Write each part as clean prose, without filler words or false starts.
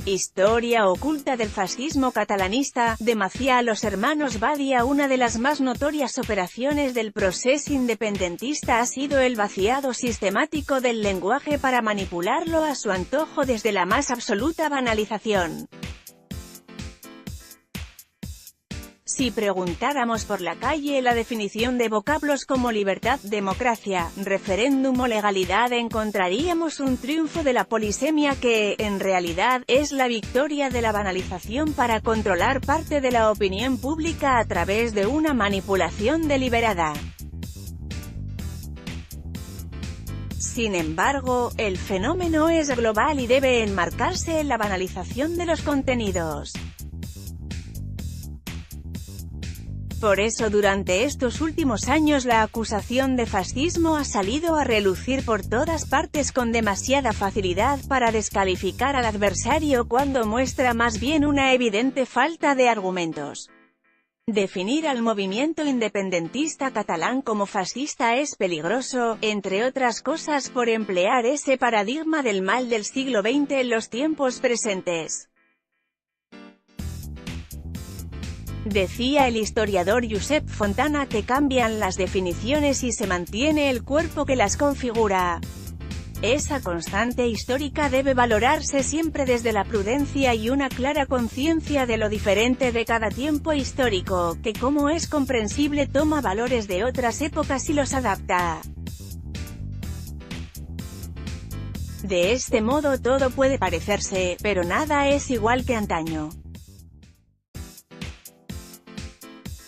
Historia oculta del fascismo catalanista, de Macià a los hermanos Badia. Una de las más notorias operaciones del proceso independentista ha sido el vaciado sistemático del lenguaje para manipularlo a su antojo desde la más absoluta banalización. Si preguntáramos por la calle la definición de vocablos como libertad, democracia, referéndum o legalidad, encontraríamos un triunfo de la polisemia que, en realidad, es la victoria de la banalización para controlar parte de la opinión pública a través de una manipulación deliberada. Sin embargo, el fenómeno es global y debe enmarcarse en la banalización de los contenidos. Por eso durante estos últimos años la acusación de fascismo ha salido a relucir por todas partes con demasiada facilidad para descalificar al adversario cuando muestra más bien una evidente falta de argumentos. Definir al movimiento independentista catalán como fascista es peligroso, entre otras cosas por emplear ese paradigma del mal del siglo XX en los tiempos presentes. Decía el historiador Josep Fontana que cambian las definiciones y se mantiene el cuerpo que las configura. Esa constante histórica debe valorarse siempre desde la prudencia y una clara conciencia de lo diferente de cada tiempo histórico, que, como es comprensible, toma valores de otras épocas y los adapta. De este modo todo puede parecerse, pero nada es igual que antaño.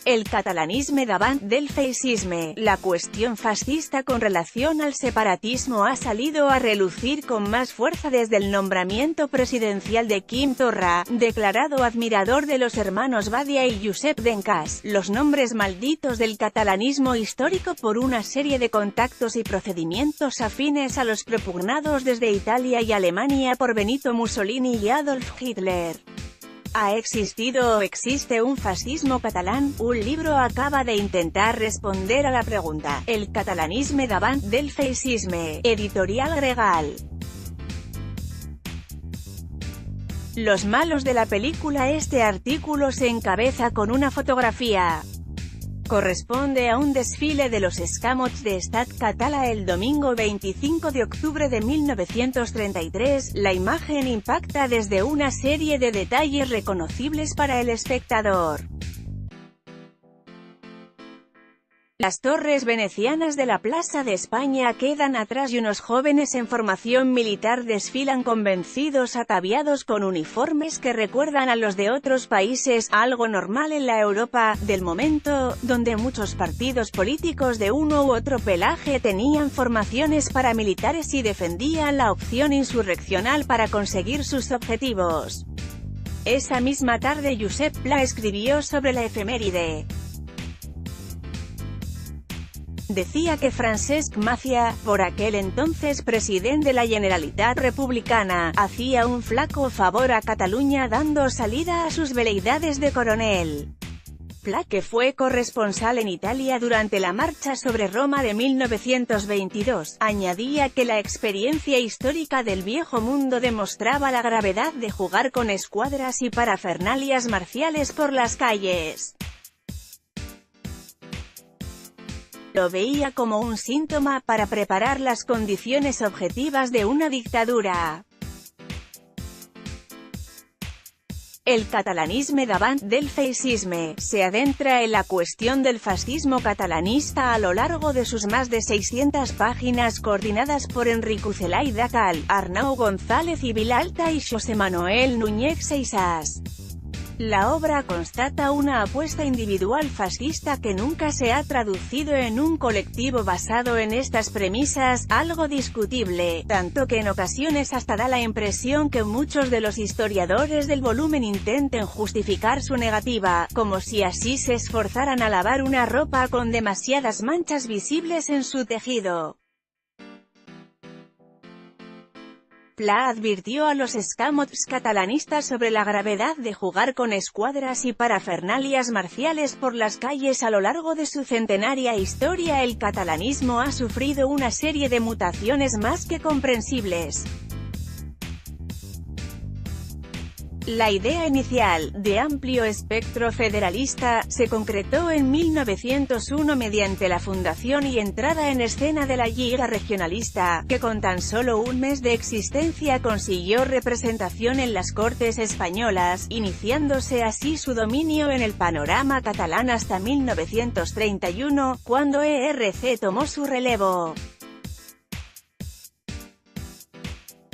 El catalanisme davant del feixisme, la cuestión fascista con relación al separatismo ha salido a relucir con más fuerza desde el nombramiento presidencial de Quim Torra, declarado admirador de los hermanos Badia y Josep Dencas, los nombres malditos del catalanismo histórico por una serie de contactos y procedimientos afines a los propugnados desde Italia y Alemania por Benito Mussolini y Adolf Hitler. ¿Ha existido o existe un fascismo catalán? Un libro acaba de intentar responder a la pregunta. El catalanisme davant del feixisme, Editorial Gregal. Los malos de la película. Este artículo se encabeza con una fotografía. Corresponde a un desfile de los escamots de Estat Català el domingo 25 de octubre de 1933, la imagen impacta desde una serie de detalles reconocibles para el espectador. Las torres venecianas de la Plaza de España quedan atrás y unos jóvenes en formación militar desfilan convencidos ataviados con uniformes que recuerdan a los de otros países, algo normal en la Europa del momento, donde muchos partidos políticos de uno u otro pelaje tenían formaciones paramilitares y defendían la opción insurreccional para conseguir sus objetivos. Esa misma tarde Josep Pla escribió sobre la efeméride. Decía que Francesc Macià, por aquel entonces presidente de la Generalitat Republicana, hacía un flaco favor a Cataluña dando salida a sus veleidades de coronel. Pla, que fue corresponsal en Italia durante la marcha sobre Roma de 1922, añadía que la experiencia histórica del viejo mundo demostraba la gravedad de jugar con escuadras y parafernalias marciales por las calles. Lo veía como un síntoma para preparar las condiciones objetivas de una dictadura. El catalanisme davant del feixisme se adentra en la cuestión del fascismo catalanista a lo largo de sus más de 600 páginas coordinadas por Enric Ucelay Dacal, Arnau González y Vilalta y José Manuel Núñez Seixas. La obra constata una apuesta individual fascista que nunca se ha traducido en un colectivo basado en estas premisas, algo discutible, tanto que en ocasiones hasta da la impresión que muchos de los historiadores del volumen intenten justificar su negativa, como si así se esforzaran a lavar una ropa con demasiadas manchas visibles en su tejido. Pla advirtió a los escamots catalanistas sobre la gravedad de jugar con escuadras y parafernalias marciales por las calles a lo largo de su centenaria historia. El catalanismo ha sufrido una serie de mutaciones más que comprensibles. La idea inicial, de amplio espectro federalista, se concretó en 1901 mediante la fundación y entrada en escena de la Lliga Regionalista, que con tan solo un mes de existencia consiguió representación en las Cortes españolas, iniciándose así su dominio en el panorama catalán hasta 1931, cuando ERC tomó su relevo.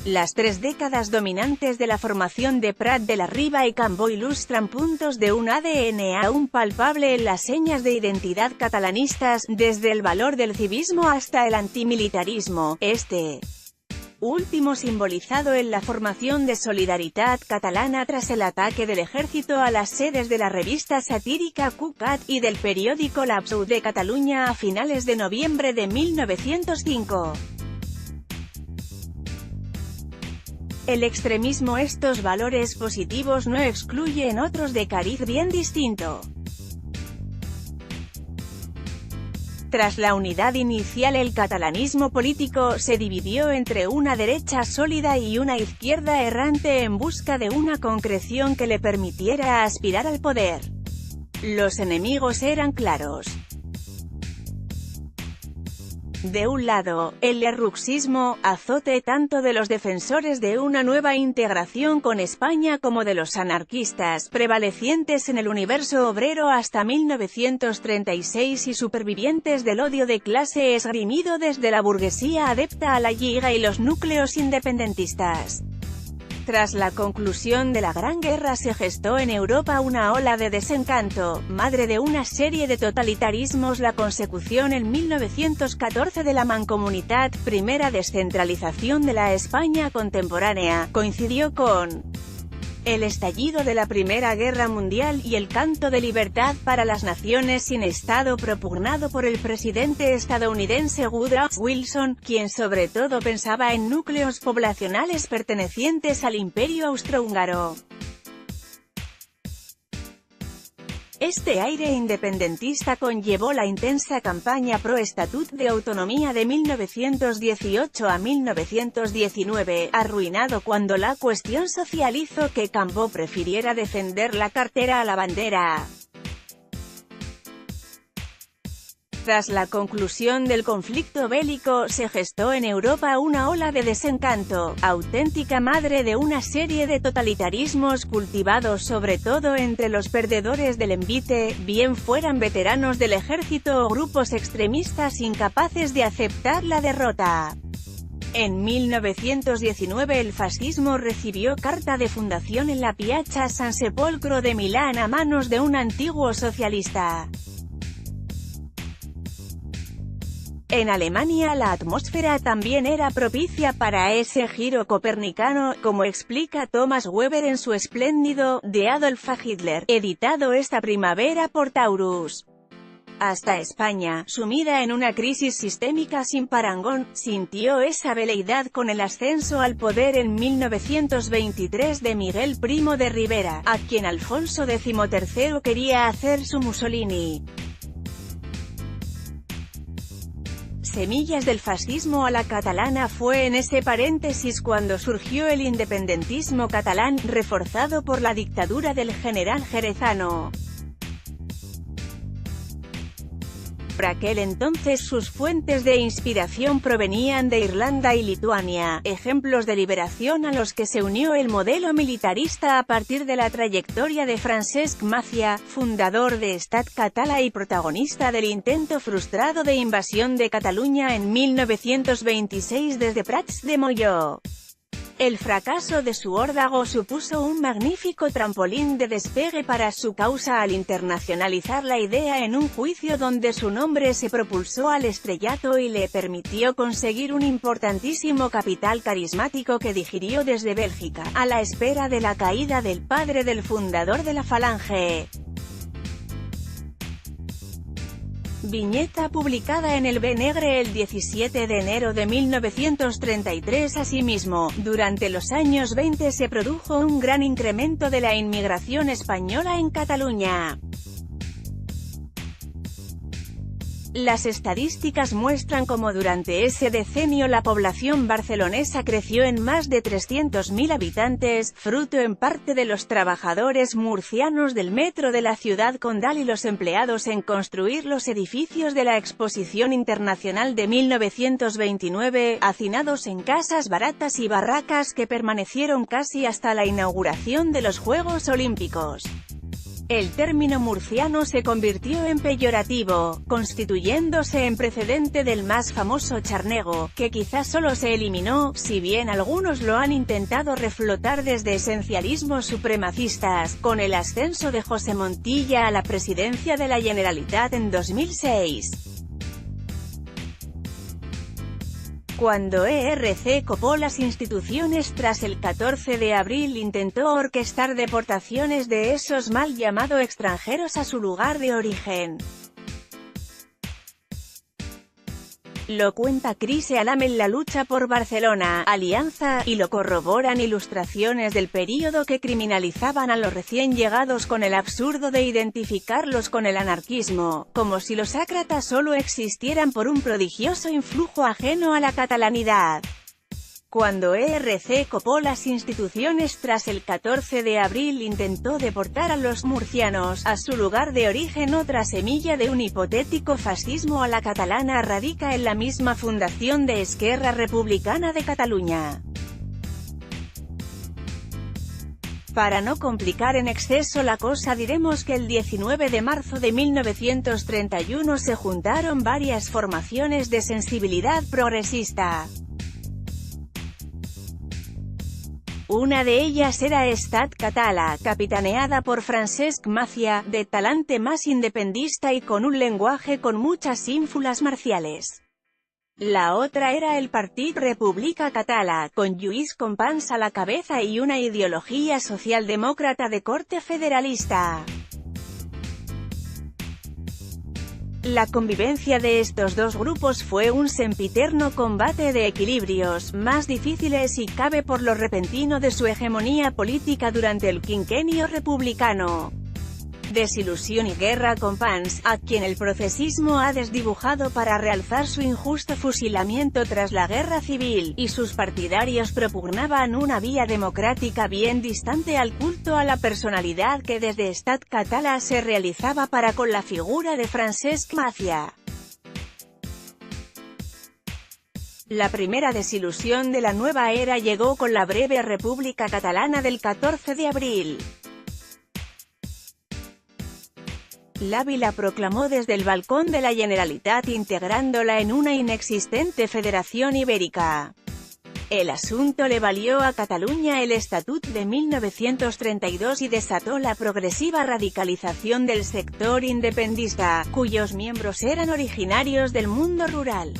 Las 3 décadas dominantes de la formación de Prat de la Riba y Cambó ilustran puntos de un ADN aún palpable en las señas de identidad catalanistas, desde el valor del civismo hasta el antimilitarismo, este último simbolizado en la formación de Solidaritat Catalana tras el ataque del ejército a las sedes de la revista satírica Cucat y del periódico L'Absou de Cataluña a finales de noviembre de 1905. El extremismo. Estos valores positivos no excluyen otros de cariz bien distinto. Tras la unidad inicial, el catalanismo político se dividió entre una derecha sólida y una izquierda errante en busca de una concreción que le permitiera aspirar al poder. Los enemigos eran claros. De un lado, el lerrouxismo, azote tanto de los defensores de una nueva integración con España como de los anarquistas, prevalecientes en el universo obrero hasta 1936 y supervivientes del odio de clase esgrimido desde la burguesía adepta a la Lliga y los núcleos independentistas. Tras la conclusión de la Gran Guerra se gestó en Europa una ola de desencanto, madre de una serie de totalitarismos. La consecución en 1914 de la Mancomunitat, primera descentralización de la España contemporánea, coincidió con el estallido de la Primera Guerra Mundial y el canto de libertad para las naciones sin Estado propugnado por el presidente estadounidense Woodrow Wilson, quien sobre todo pensaba en núcleos poblacionales pertenecientes al Imperio Austrohúngaro. Este aire independentista conllevó la intensa campaña pro Estatut de Autonomía de 1918 a 1919, arruinado cuando la cuestión social hizo que Cambó prefiriera defender la cartera a la bandera. Tras la conclusión del conflicto bélico, se gestó en Europa una ola de desencanto, auténtica madre de una serie de totalitarismos cultivados sobre todo entre los perdedores del envite, bien fueran veteranos del ejército o grupos extremistas incapaces de aceptar la derrota. En 1919 el fascismo recibió carta de fundación en la Piazza San Sepolcro de Milán a manos de un antiguo socialista. En Alemania la atmósfera también era propicia para ese giro copernicano, como explica Thomas Weber en su espléndido «De Adolf a Hitler», editado esta primavera por Taurus. Hasta España, sumida en una crisis sistémica sin parangón, sintió esa veleidad con el ascenso al poder en 1923 de Miguel Primo de Rivera, a quien Alfonso XIII quería hacer su Mussolini. Semillas del fascismo a la catalana fue en ese paréntesis cuando surgió el independentismo catalán, reforzado por la dictadura del general jerezano. Por aquel entonces sus fuentes de inspiración provenían de Irlanda y Lituania, ejemplos de liberación a los que se unió el modelo militarista a partir de la trayectoria de Francesc Macià, fundador de Estat Català y protagonista del intento frustrado de invasión de Cataluña en 1926 desde Prats de Molló. El fracaso de su órdago supuso un magnífico trampolín de despegue para su causa al internacionalizar la idea en un juicio donde su nombre se propulsó al estrellato y le permitió conseguir un importantísimo capital carismático que digirió desde Bélgica, a la espera de la caída del padre del fundador de la Falange. Viñeta publicada en el Benegre el 17 de enero de 1933. Asimismo, durante los años 20 se produjo un gran incremento de la inmigración española en Cataluña. Las estadísticas muestran cómo durante ese decenio la población barcelonesa creció en más de 300.000 habitantes, fruto en parte de los trabajadores murcianos del metro de la ciudad condal y los empleados en construir los edificios de la Exposición Internacional de 1929, hacinados en casas baratas y barracas que permanecieron casi hasta la inauguración de los Juegos Olímpicos. El término murciano se convirtió en peyorativo, constituyéndose en precedente del más famoso charnego, que quizás solo se eliminó, si bien algunos lo han intentado reflotar desde esencialismos supremacistas, con el ascenso de José Montilla a la presidencia de la Generalitat en 2006. Cuando ERC copó las instituciones tras el 14 de abril intentó orquestar deportaciones de esos mal llamados extranjeros a su lugar de origen. Lo cuenta Chris Ealam en La lucha por Barcelona, Alianza, y lo corroboran ilustraciones del período que criminalizaban a los recién llegados con el absurdo de identificarlos con el anarquismo, como si los ácratas solo existieran por un prodigioso influjo ajeno a la catalanidad. Cuando ERC copó las instituciones tras el 14 de abril intentó deportar a los murcianos a su lugar de origen. Otra semilla de un hipotético fascismo a la catalana radica en la misma fundación de Esquerra Republicana de Cataluña. Para no complicar en exceso la cosa diremos que el 19 de marzo de 1931 se juntaron varias formaciones de sensibilidad progresista. Una de ellas era Estat Català, capitaneada por Francesc Macià, de talante más independista y con un lenguaje con muchas ínfulas marciales. La otra era el Partit República Català, con Lluís Companys a la cabeza y una ideología socialdemócrata de corte federalista. La convivencia de estos dos grupos fue un sempiterno combate de equilibrios, más difíciles si cabe por lo repentino de su hegemonía política durante el quinquenio republicano. Desilusión y guerra con Pans, a quien el procesismo ha desdibujado para realzar su injusto fusilamiento tras la guerra civil, y sus partidarios propugnaban una vía democrática bien distante al culto a la personalidad que desde Estat Català se realizaba para con la figura de Francesc Macià. La primera desilusión de la nueva era llegó con la breve República Catalana del 14 de abril. L'Avi la proclamó desde el balcón de la Generalitat integrándola en una inexistente federación ibérica. El asunto le valió a Cataluña el Estatut de 1932 y desató la progresiva radicalización del sector independentista, cuyos miembros eran originarios del mundo rural.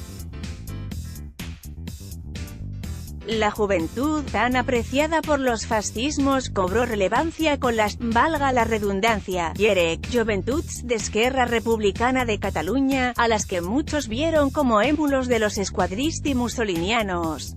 La juventud, tan apreciada por los fascismos, cobró relevancia con las, valga la redundancia, Joventuts d'Esquerra Republicana de Cataluña, a las que muchos vieron como émulos de los escuadristi mussolinianos.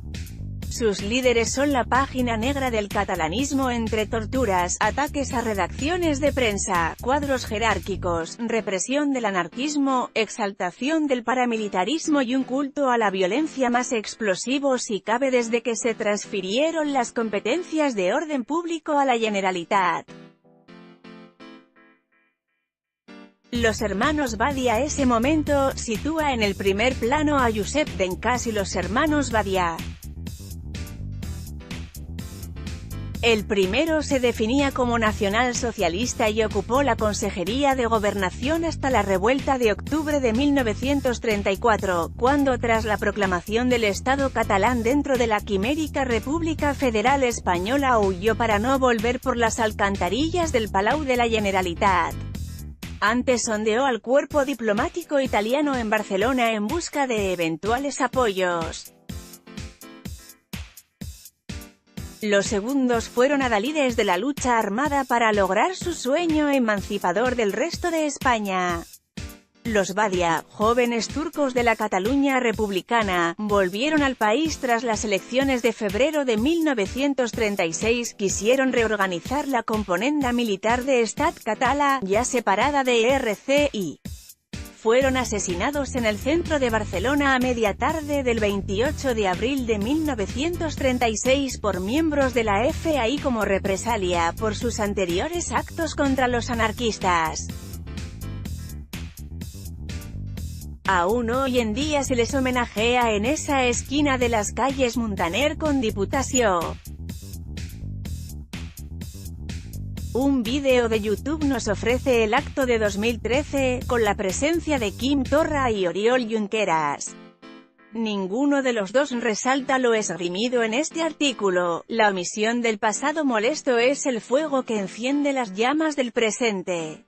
Sus líderes son la página negra del catalanismo entre torturas, ataques a redacciones de prensa, cuadros jerárquicos, represión del anarquismo, exaltación del paramilitarismo y un culto a la violencia más explosivo si cabe desde que se transfirieron las competencias de orden público a la Generalitat. Los hermanos Badia. Ese momento sitúa en el primer plano a Josep Dencas y los hermanos Badia. El primero se definía como nacionalsocialista y ocupó la Consejería de Gobernación hasta la revuelta de octubre de 1934, cuando tras la proclamación del Estado catalán dentro de la quimérica República Federal Española huyó para no volver por las alcantarillas del Palau de la Generalitat. Antes sondeó al cuerpo diplomático italiano en Barcelona en busca de eventuales apoyos. Los segundos fueron adalides de la lucha armada para lograr su sueño emancipador del resto de España. Los Badia, jóvenes turcos de la Cataluña republicana, volvieron al país tras las elecciones de febrero de 1936, quisieron reorganizar la componenda militar de Estat Català, ya separada de ERC, y fueron asesinados en el centro de Barcelona a media tarde del 28 de abril de 1936 por miembros de la FAI como represalia por sus anteriores actos contra los anarquistas. Aún hoy en día se les homenajea en esa esquina de las calles Muntaner con Diputació. Un vídeo de YouTube nos ofrece el acto de 2013, con la presencia de Quim Torra y Oriol Junqueras. Ninguno de los dos resalta lo esgrimido en este artículo. La omisión del pasado molesto es el fuego que enciende las llamas del presente.